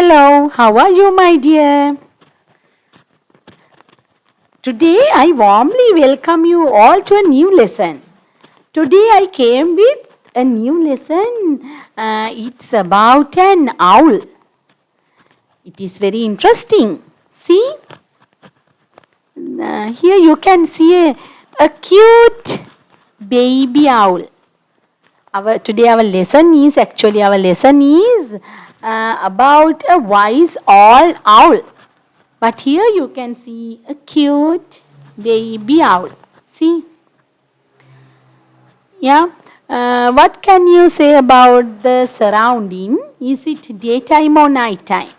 Hello, how are you, my dear? Today I warmly welcome you all to a new lesson. Today I came with a new lesson. It's about an owl. It is very interesting. See, here you can see a cute baby owl. Today our lesson is about a wise old owl. But here you can see a cute baby owl. See, yeah. What can you say about the surrounding? Is it daytime or night time?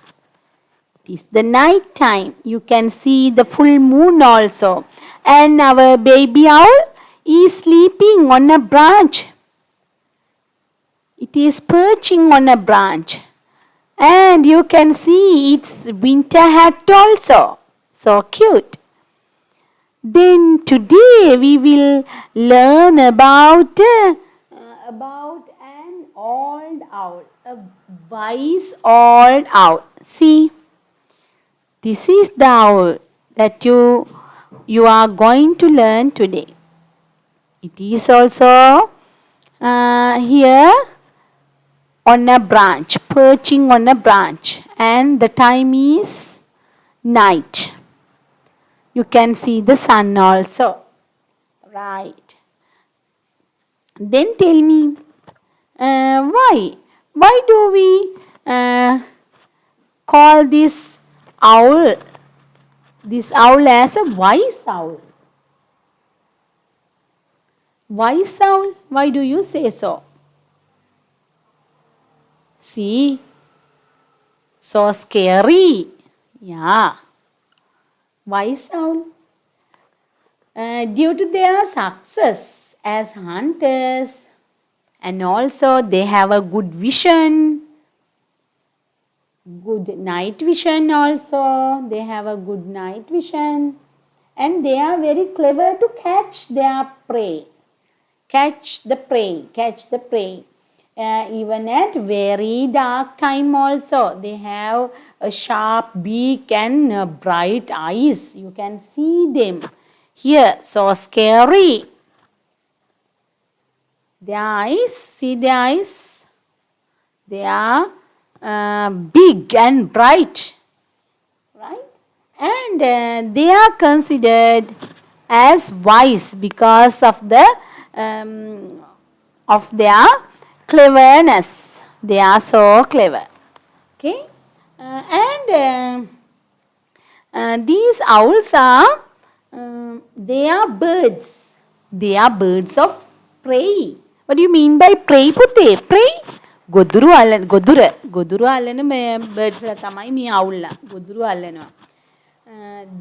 It is the night time. You can see the full moon also. And our baby owl is sleeping on a branch. It is perching on a branch. And you can see its winter hat also. So cute. Then today we will learn about an old owl, a wise old owl. See, this is the owl that you are going to learn today. It is also here on a branch, perching on a branch, and the time is night. You can see the sun also. Right. Then tell me, why? Why do we call this owl as a wise owl? Wise owl? Why do you say so? See, so scary. Yeah. Wise owl. Due to their success as hunters, and also they have a good vision, good night vision also. They have a good night vision, and they are very clever to catch their prey. Catch the prey. Even at very dark time also, they have a sharp beak and bright eyes. You can see them here, so scary. Their eyes, see their eyes? They are big and bright, right? And they are considered as wise because of their cleverness. They are so clever. Okay, these owls are they are birds. They are birds of prey. What do you mean by prey, පුතේ? Prey? ගොදුරු අල්ලන birds ලා තමයි මේ අවුල්ලා. ගොදුරු අල්ලනවා.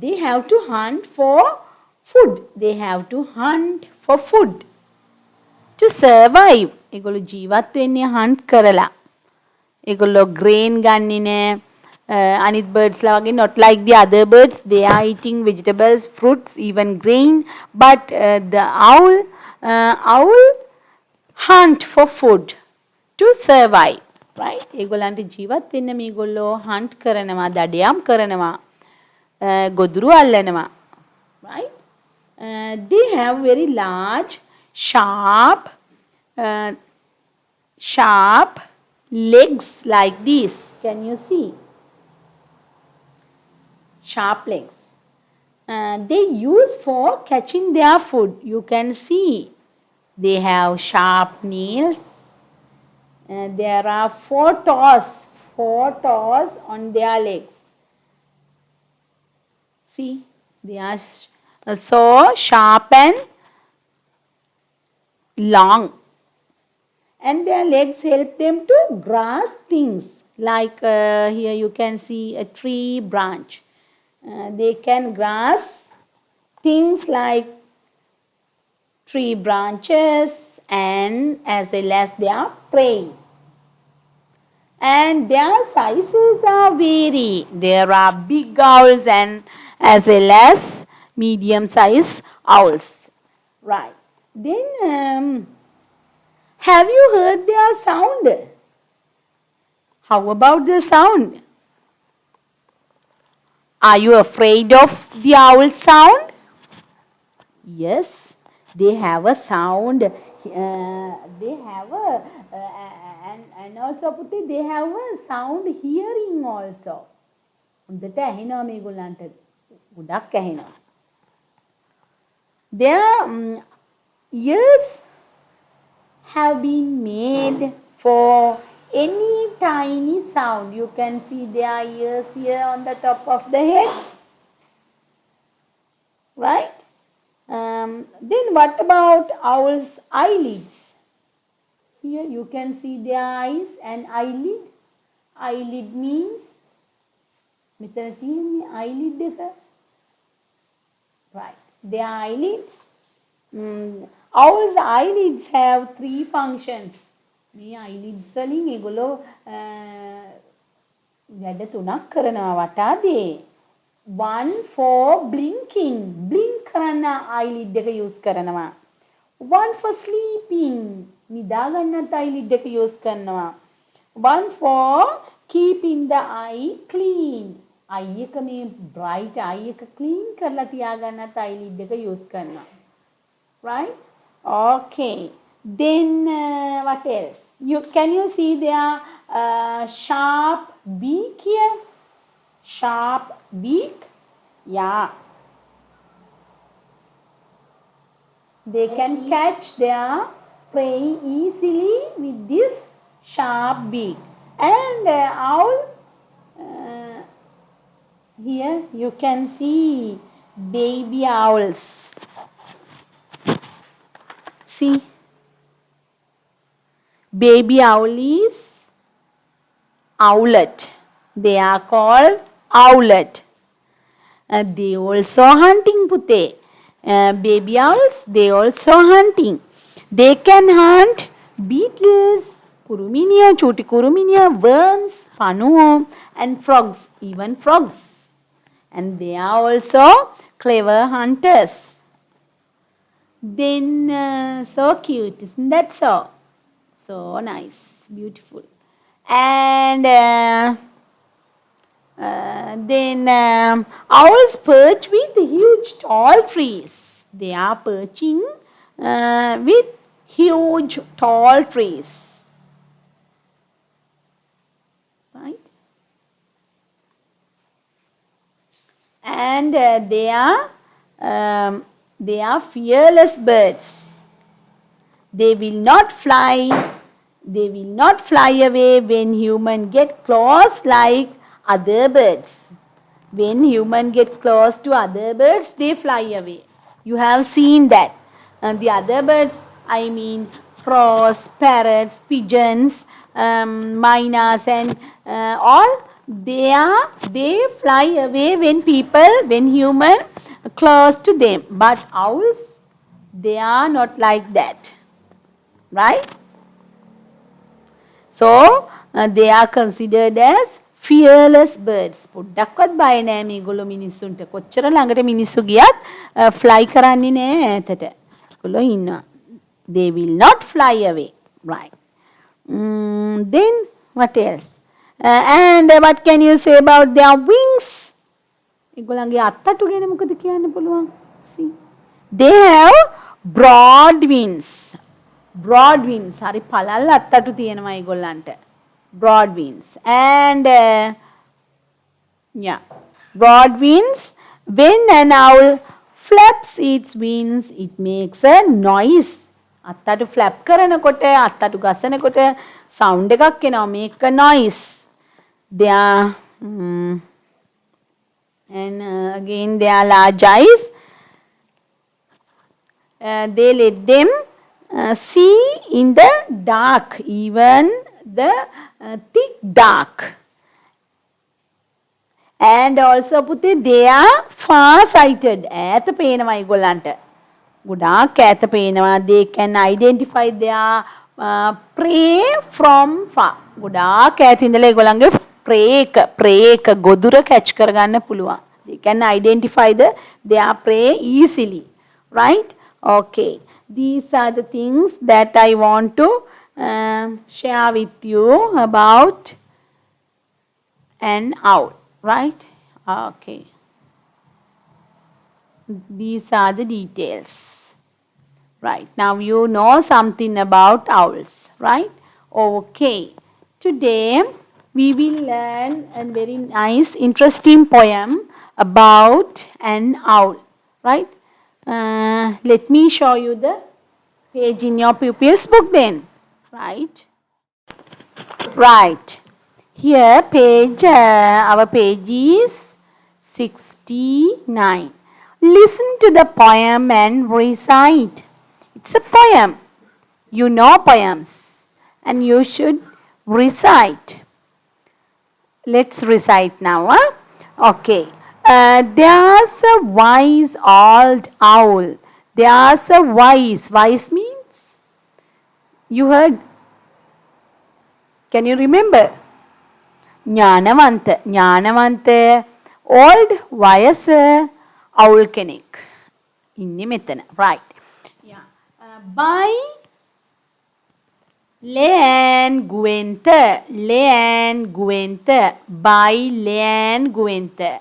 They have to hunt for food. They have to hunt for food to survive. ඒගොල්ලෝ ජීවත් වෙන්නේ hunt කරලා. ඒගොල්ලෝ grain ගන්නේ නෑ. Anith birds ලා වගේ not like the other birds. They are eating vegetables, fruits, even grain. But the owl hunt for food to survive. Right? ඒගොල්ලන්ට ජීවත් වෙන්න මේගොල්ලෝ hunt කරනවා, දඩයම් කරනවා, ගොදුරු අල්ලනවා. Right? They have very large, sharp legs like this. Can you see? Sharp legs. They use for catching their food. You can see they have sharp nails. There are four toes on their legs. See, they are so sharp and long. And their legs help them to grasp things. Like here you can see a tree branch. They can grasp things like tree branches and as well as their prey. And their sizes are vary. There are big owls and as well as medium size owls. Right. Then have you heard their sound? How about the sound? Are you afraid of the owl sound? Yes, they have a sound. They have a and also පුතේ they have a sound hearing also. හොඳට ඇහෙනවා මේගොල්ලන්ට. ගොඩක් ඇහෙනවා. Their ears have been made for any tiny sound. You can see their ears here on the top of the head. Right? Then what about owl's eyelids? Here you can see their eyes and eyelid. Eyelid means මෙතන තියෙන්නේ eyelid එක. Right. Their eyelids. Owl's eyelids have 3 functions. මේ eyelids වලින් ඒගොල්ලෝ වැඩ 3ක් කරනවා වටාදී. One for blinking. Blink කරන්න eyelid එක use කරනවා. One for sleeping. නිදා ගන්නත් eyelid එක use කරනවා. One for keeping the eye clean. eye එක මේ bright eye එක clean කරලා තියාගන්නත් eyelid එක use කරනවා. Right? Okay. Then what else? Can you see their sharp beak here? Sharp beak? Yeah. They can catch their prey easily with this sharp beak. And owl, here you can see baby owls. See, baby owl is owlet. They are called owlet. They also hunting පුතේ. Baby owls, they also hunting. They can hunt beetles, kuruminia, choti kuruminia, worms, panuo, and frogs, even frogs. And they are also clever hunters. Then so cute, isn't that so? So nice, beautiful. And then owls perch with huge tall trees. They are perching with huge tall trees. Right? And they are fearless birds. They will not fly. They will not fly away when human get close like other birds. When human get close to other birds, they fly away. You have seen that. And the other birds, I mean crows, parrots, pigeons, mynas, and all, they fly away when human close to them. But owls, they are not like that. Right? So they are considered as fearless birds. පොඩ්ඩක්වත් බය නෑ මේගොල්ලෝ මිනිස්සුන්ට. කොච්චර ළඟට මිනිස්සු ගියත් fly කරන්නේ නෑ ඈතට. ඒගොල්ලෝ ඉන්නවා. They will not fly away. Right. Then what else? And what can you say about their wings? ඒගොල්ලන්ගේ අත්තටු ගැන මොකද කියන්න පුළුවන්? See. They have broad wings. Broad wings. හරි පළල් අත්තටු තියෙනවා ඒගොල්ලන්ට. Broad wings. And broad wings. When an owl flaps its wings, it makes a noise. අත්තටු flap කරනකොට අත්තටු ගසනකොට sound එකක් එනවා. Make a noise. They are and again they are large eyes. They let them see in the dark, even the thick dark. And also පුතේ they are far sighted. ඈත පේනවා ඒගොල්ලන්ට. ගොඩාක් ඈත පේනවා. They can identify their prey from far. ගොඩාක් ඈත ඉඳලා ඒගොල්ලන්ගේ prey එක ගොදුර catch කරගන්න පුළුවන්. They can identify their prey easily. Right? Okay. These are the things that I want to share with you about an owl. Right? Okay. These are the details. Right, now you know something about owls, right? Okay, today we will learn a very nice, interesting poem about an owl, right? Let me show you the page in your pupil's book then, right? Right, here our page is 69. Listen to the poem and recite. It's a poem. You know poems and you should recite. Let's recite now. Huh? Okay. There's a wise old owl. There's a wise. Wise means? You heard? Can you remember? ඥානවන්ත. ඥානවන්ත old වයස owl කෙනෙක්. ඉන්නේ මෙතන. Right. Yeah. By Leanne Guenther. Leanne Guenther. By Leanne Guenther.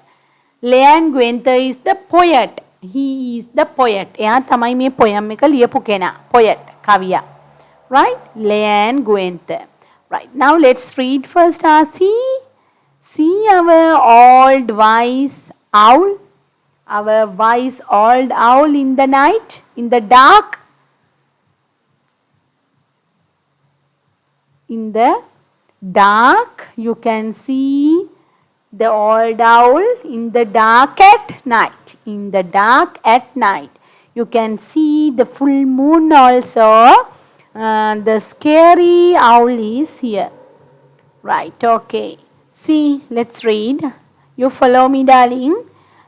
Leanne Guenther is the poet. He is the poet. එයා තමයි මේ poem එක ලියපු කෙනා. Poet. කවියා. Right? Leanne Guenther. Right. Now let's read first. See our old wise owl. Our wise old owl in the night, in the dark. In the dark, you can see the old owl in the dark at night. In the dark at night. You can see the full moon also. The scary owl is here. Right, okay. See, let's read. You follow me, darling.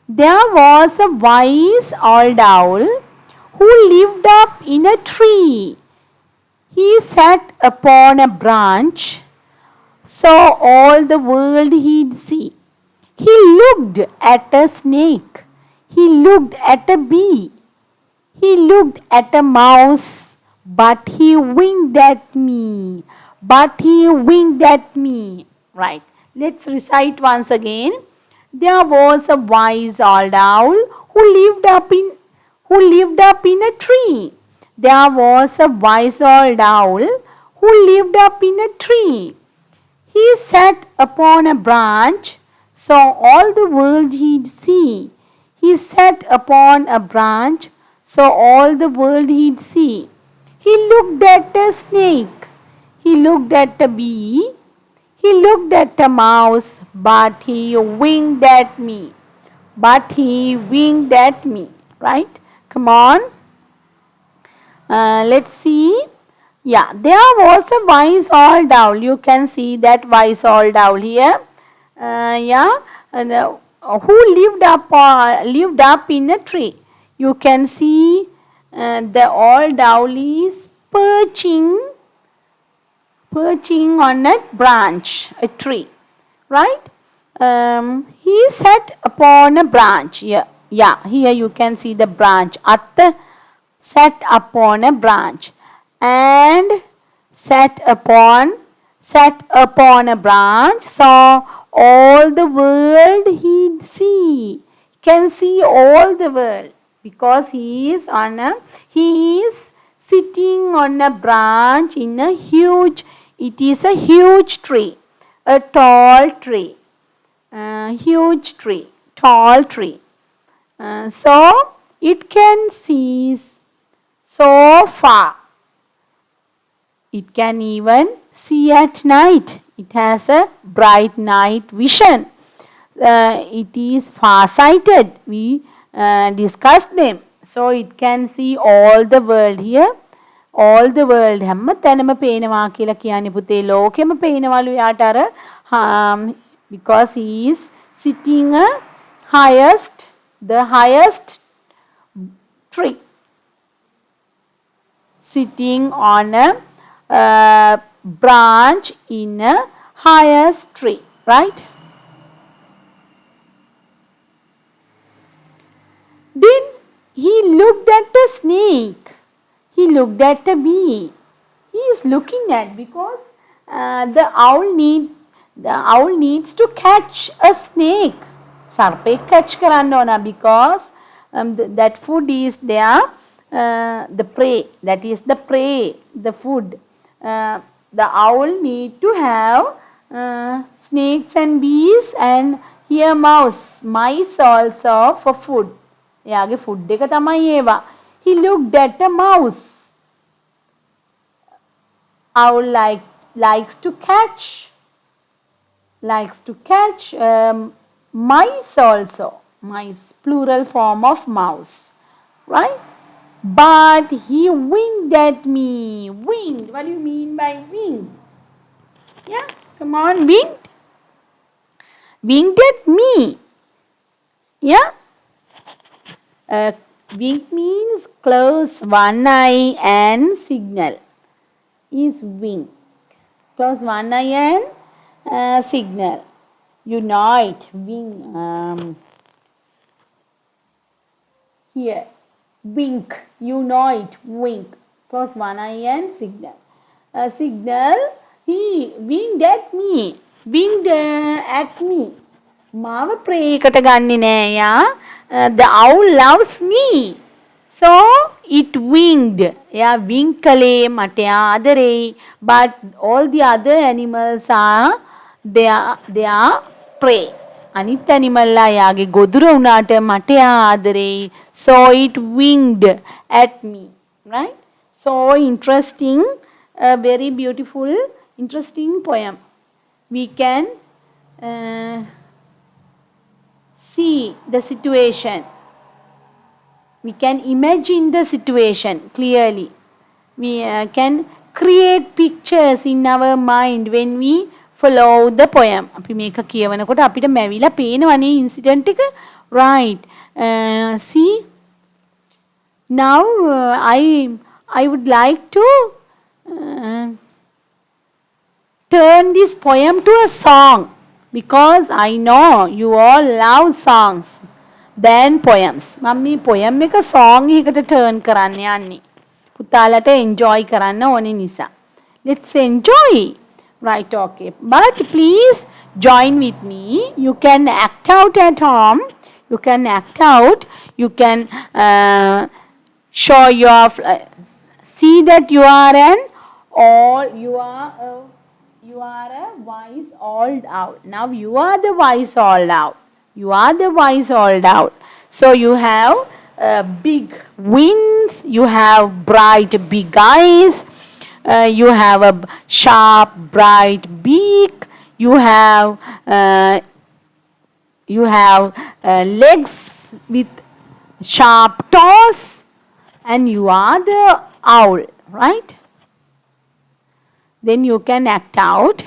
There was a wise old owl who lived up in a tree. He sat upon a branch, saw all the world he'd see. He looked at a snake. He looked at a bee. He looked at a mouse, but he winked at me. But he winked at me. Right. Let's recite once again. There was a wise old owl who lived up in a tree. There was a wise old owl who lived up in a tree. He sat upon a branch, saw all the world he'd see. He sat upon a branch, saw all the world he'd see. He looked at a snake. He looked at a bee. He looked at a mouse, but he winked at me. But he winked at me. Right? Come on. Let's see. Yeah, there was a wise old owl. You can see that wise old owl here. Who lived up in a tree. You can see the old owl is perching on a branch, a tree, right? He sat upon a branch. Here you can see the branch. Atta sat upon a branch and sat upon a branch, saw all the world he'd see. Can see all the world because he is sitting on a branch in a huge. It is a huge tree, a tall tree, huge tree, tall tree. So it can see so far. It can even see at night. It has a bright night vision. It is far-sighted. We discussed them. So it can see all the world here. All the world හැම තැනම පේනවා කියලා කියන්නේ පුතේ ලෝකෙම පේනවලු යාට අර because he is sitting the highest tree, sitting on a branch in a highest tree, right? Then he looked at a snake. He looked at a bee. He is looking at because the owl needs to catch a snake. සර්පෙක් catch කරන්න ඕන because that food is their the prey. That is the prey, the food. The owl need to have snakes and bees and here mice also for food. එයාගේ food එක තමයි ඒවා. He looked at a mouse. Owl likes to catch mice also. Mice, plural form of mouse, right? But he winked at me. Winked. What do you mean by winked? Yeah, come on, winked. Winked at me. Yeah. Wink means close one eye and signal. Is wink. Close one eye and signal. Unite. Wink. Here. Wink. Unite. Wink. Close one eye and signal. Signal. He winked at me. Winked at me. මාව ප්‍රේකට ගන්නේ නෑ යා. The owl loves me. So it winked. එයා wink කළේ මට එයා ආදරෙයි. But all the other animals are they are prey. අනිත් animal ලා එයාගේ ගොදුර වුණාට මට එයා ආදරෙයි. So it winked at me. Right? So interesting, a very beautiful, interesting poem. We can see the situation. We can imagine the situation clearly. We can create pictures in our mind when we follow the poem. අපි මේක කියවනකොට අපිට මැවිලා පේනවනේ incident එක. Right. See. Now I would like to turn this poem to a song because I know you all love songs than poems. මම poem එක song එකකට turn කරන්න යන්නේ. පුතාලට enjoy කරන්න ඕනේ නිසා. Let's enjoy. Right, okay. But please join with me. You can act out at home. You can act out. You can show your see that you are a wise old owl. Now you are the wise old owl. You are the wise old owl. So you have big wings. You have bright big eyes. You have a sharp bright beak. You have legs with sharp toes. And you are the owl, right? Then you can act out.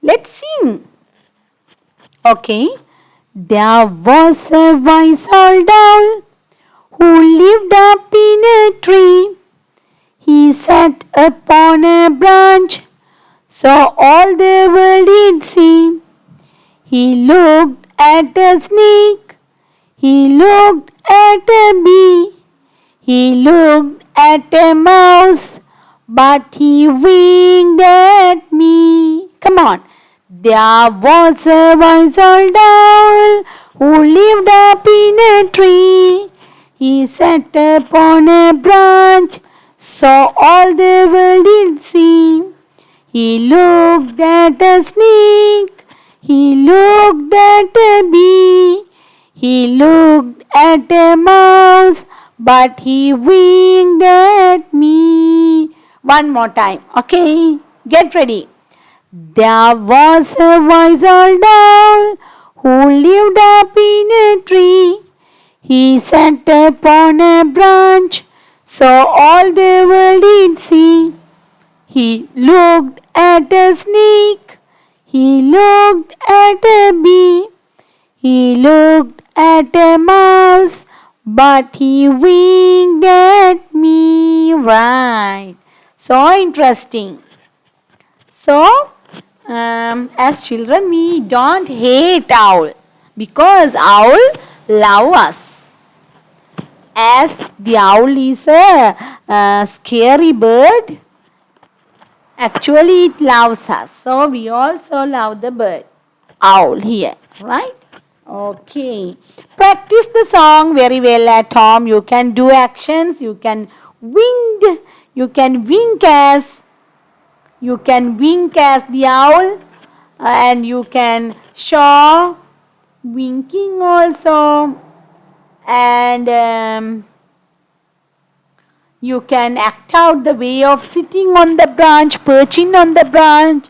Let's sing. Okay. There was a wise old owl who lived up in a tree. He sat upon a branch, so all the world did see. He looked at a snake. He looked at a bee. He looked at a mouse, but he winked at me. Come on. There was a wise old owl who lived up in a tree. He sat upon a branch, so all the world did see. He looked at a snake. He looked at a bee. He looked at a mouse, but he winked at me. One more time, okay? Get ready. There was a wise old owl who lived up in a tree. He sat upon a branch, so all the world did see. He looked at a snake. He looked at a bee. He looked at a mouse, but he winked at me. Right. So interesting. So, as children, we don't hate owl because owl love us. As the owl is a scary bird, actually it loves us. So, we also love the bird, owl here, right? Okay. Practice the song very well at home. You can do actions. You can wink. You can wink as the owl, and you can show winking also, and you can act out the way of sitting on the branch, perching on the branch,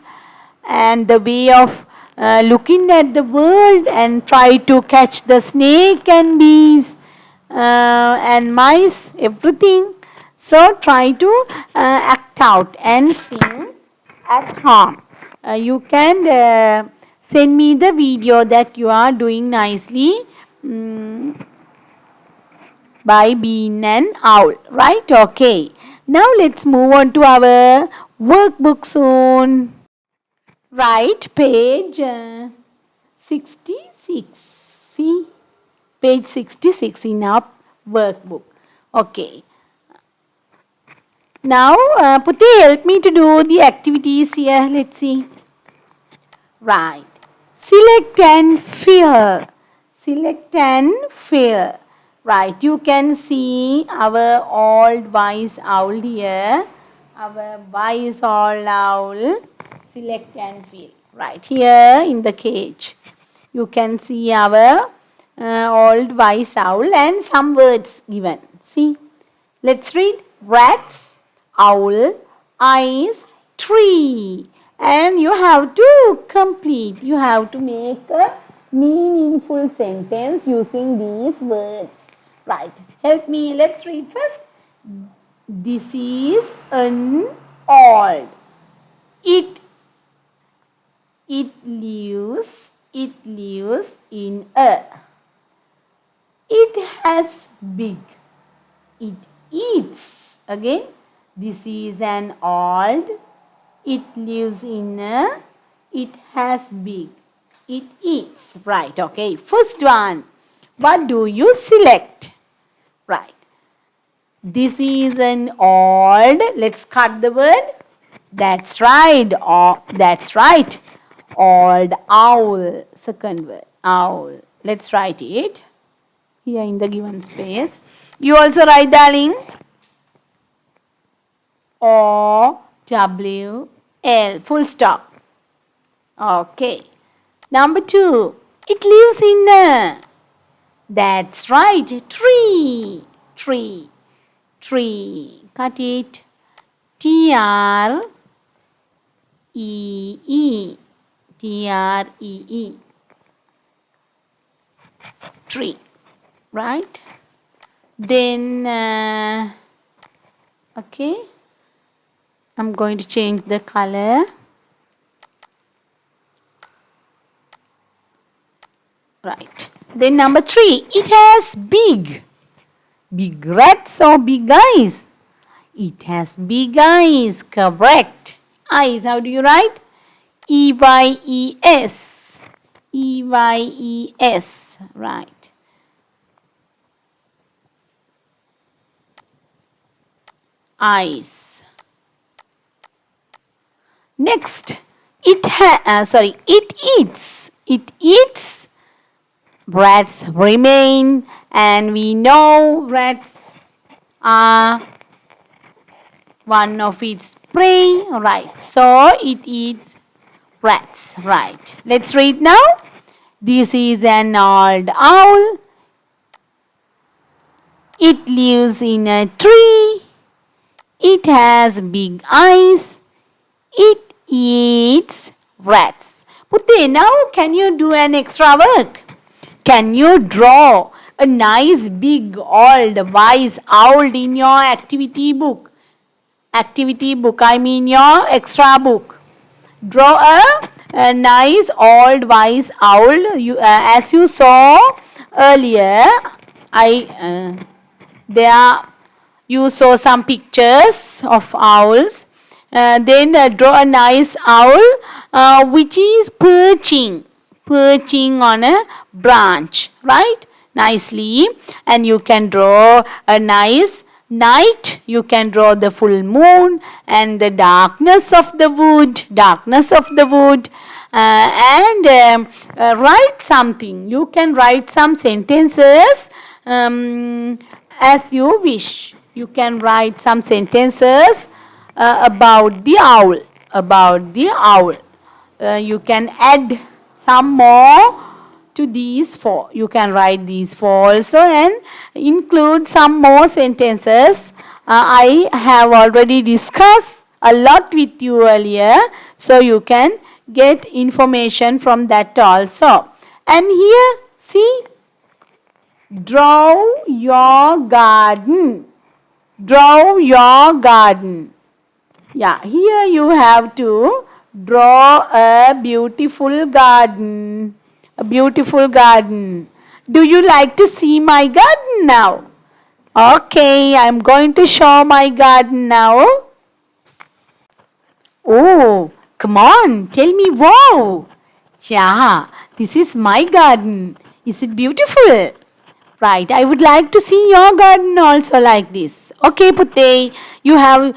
and the way of looking at the world and try to catch the snake and bees and mice, everything. So try to act out and sing at home. You can send me the video that you are doing nicely by being an owl, right? Okay. Now let's move on to our workbook soon. Right, page 66. See, page 66 in our workbook. Okay. Now, Puti, help me to do the activities here. Let's see. Right. Select and fill. Select and fill. Right. You can see our old wise owl here. Our wise old owl. Select and fill. Right. Here in the cage. You can see our old wise owl and some words given. See. Let's read. Rats, owl, eyes, tree. And you have to complete. You have to make a meaningful sentence using these words. Right. Help me. Let's read first. This is an old. It lives in a. It has big. It eats. Again, this is an old. It lives in a. It has big. It eats. Right. Okay. First one. What do you select? Right. This is an old. Let's cut the word. That's right. That's right. Old owl. Second word. Owl. Let's write it here in the given space. You also write, darling. O-W-L. Full stop. Okay. Number 2. It lives in a. That's right. Tree. Tree. Tree. Cut it. T-R-E-E. T-R-E-E. Tree. Right? Then, okay. I'm going to change the color. Right. Then number 3. It has big. Big rats or big eyes? It has big eyes. Correct. Eyes. How do you write? E-Y-E-S. E-Y-E-S. Right. Eyes. Next. It eats. It eats. Rats remain, and we know rats are one of its prey. Right. So it eats rats. Right. Let's read now. This is an old owl. It lives in a tree. It has big eyes. It eats rats. Putte, now can you do an extra work? Can you draw a nice big old wise owl in your activity book? Activity book, I mean your extra book. Draw a nice old wise owl. As you saw earlier, you saw some pictures of owls. Then draw a nice owl which is perching on a branch, right? Nicely. And you can draw a nice night. You can draw the full moon and the darkness of the wood. and write something. You can write some sentences as you wish. You can write some sentences about the owl. About the owl. You can add some more to these four. You can write these four also and include some more sentences. I have already discussed a lot with you earlier, so you can get information from that also. And here, see, draw your garden. Draw your garden. Yeah, here you have to draw a beautiful garden. A beautiful garden. Do you like to see my garden now? Okay, I'm going to show my garden now. Oh, come on, tell me wow. Yeah, this is my garden. Is it beautiful? Right, I would like to see your garden also like this. Okay, Putte, you have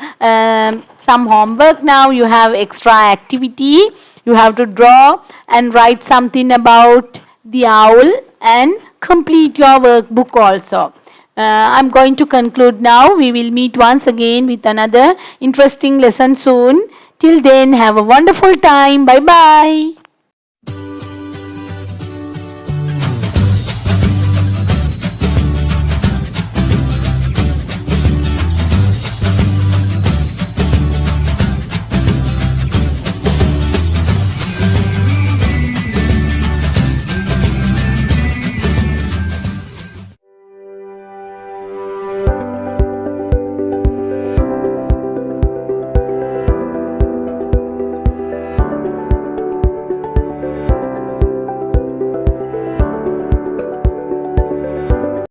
some homework now. You have extra activity. You have to draw and write something about the owl and complete your workbook also. I'm going to conclude now. We will meet once again with another interesting lesson soon. Till then, have a wonderful time. Bye bye.